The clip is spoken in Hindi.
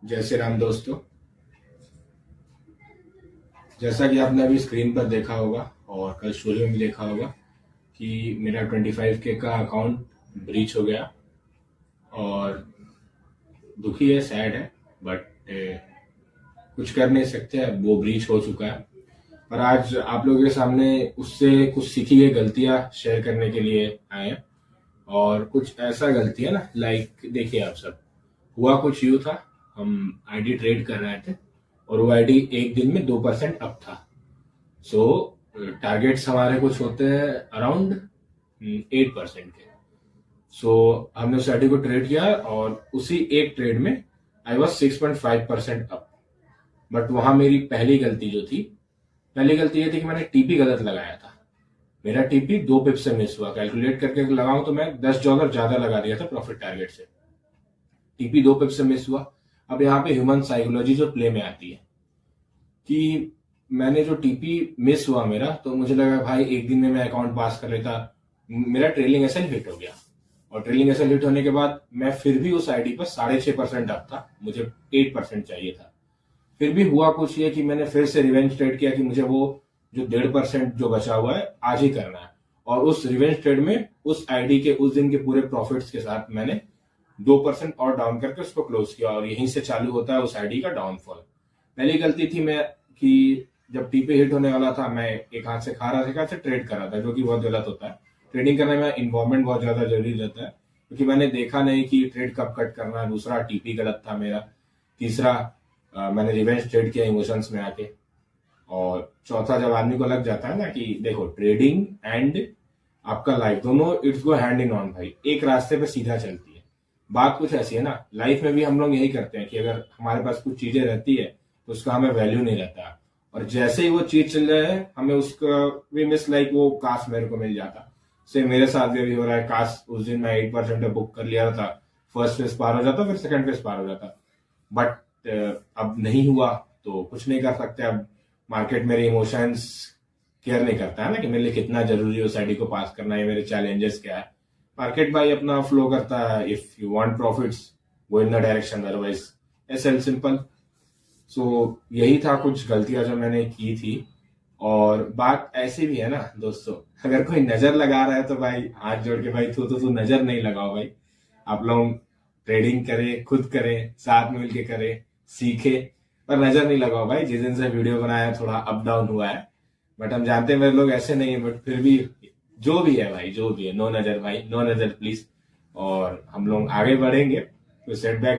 जय श्री राम दोस्तों। जैसा कि आपने अभी स्क्रीन पर देखा होगा और कल स्टोरी में भी देखा होगा कि मेरा 25K का अकाउंट ब्रीच हो गया और दुखी है, सैड है, बट कुछ कर नहीं सकते। अब वो ब्रीच हो चुका है। पर आज आप लोगों के सामने उससे कुछ सीखी गई गलतियां शेयर करने के लिए आए हैं। और कुछ ऐसा गलती है ना, लाइक देखिए आप सब, हुआ कुछ यूँ था। हम आईडी ट्रेड कर रहे थे और वो आईडी एक दिन में 2% अप था। सो टारगेट्स हमारे कुछ होते हैं अराउंड 8% के। सो हमने उस आईडी को ट्रेड किया और उसी एक ट्रेड में आई वॉज 6.5% अप। बट वहां मेरी पहली गलती ये थी कि मैंने टीपी गलत लगाया था। मेरा टीपी 2 पिप से मिस हुआ। कैलकुलेट करके लगाऊं तो मैं $10 ज्यादा लगा दिया था प्रॉफिट टारगेट से। टीपी 2 पिप से मिस हुआ। अब यहाँ पे ह्यूमन साइकोलॉजी जो प्ले में आती है कि मैंने जो टीपी मिस हुआ मेरा, तो मुझे लगा भाई एक दिन में मैं अकाउंट पास कर लेता। मेरा ट्रेलिंग एसएल हिट हो गया और ट्रेलिंग एसएल हिट होने के बाद मैं फिर भी उस आईडी पर 6.5% अप था। मुझे 8% चाहिए था। फिर भी हुआ कुछ ये कि मैंने फिर से रिवेंज ट्रेड किया कि मुझे वो जो 1.5% जो बचा हुआ है आज ही करना है। और उस रिवेंज ट्रेड में उस आईडी के उस दिन के पूरे प्रॉफिट्स के साथ मैंने 2% और डाउन करके उसको क्लोज किया और यहीं से चालू होता है उस आईडी का डाउनफॉल। पहली गलती थी मैं कि जब टीपी हिट होने वाला था मैं एक हाथ से खा रहा था, एक हाथ से ट्रेड कर रहा था, जो कि बहुत गलत होता है। ट्रेडिंग करने में इन्वॉल्वमेंट बहुत ज्यादा जरूरी रहता है, क्योंकि मैंने देखा नहीं कि ट्रेड कब कट करना है। दूसरा, टीपी गलत था मेरा। तीसरा, मैंने रिवेंज ट्रेड किया इमोशंस में आके। और चौथा, जब आदमी को लग जाता है ना कि देखो ट्रेडिंग एंड आपका लाइफ दोनों it's go hand in on भाई, एक रास्ते पे सीधा चलती है। बात कुछ ऐसी है ना, लाइफ में भी हम लोग यही करते हैं कि अगर हमारे पास कुछ चीजें रहती है तो उसका हमें वैल्यू नहीं रहता, और जैसे ही वो चीज चल जाए हमें उसका भी मिस, लाइक वो काश मेरे को मिल जाता। से मेरे साथ भी अभी हो रहा है, काश उस दिन मैं 8% बुक कर लिया था, फर्स्ट फेज पार हो जाता, फिर सेकंड फेज पार हो जाता। बट अब नहीं हुआ तो कुछ नहीं कर सकते। अब मार्केट मेरे इमोशंस केयर नहीं करता है ना कि मेरे लिए कितना जरूरी है उस आईडी को पास करना है, मेरे चैलेंजेस क्या है। मार्केट भाई अपना फ्लो करता है। If you want profits, go in the direction, otherwise as simple. So यही था कुछ गलतियां जो मैंने की थी। और बात ऐसी भी है ना दोस्तों, अगर कोई नजर लगा रहा है तो भाई हाथ जोड़ के भाई तू नजर नहीं लगाओ भाई। आप लोग ट्रेडिंग करें, खुद करें, साथ में मिलके करें, सीखे, पर नजर नहीं लगाओ भाई। जिस दिन से वीडियो बनाया थोड़ा अप डाउन हुआ है, बट हम जानते हैं मेरे लोग ऐसे नहीं है। बट फिर भी जो भी है भाई, जो भी है, नो नजर भाई, नो नजर प्लीज। और हम लोग आगे बढ़ेंगे। तो सेटबैक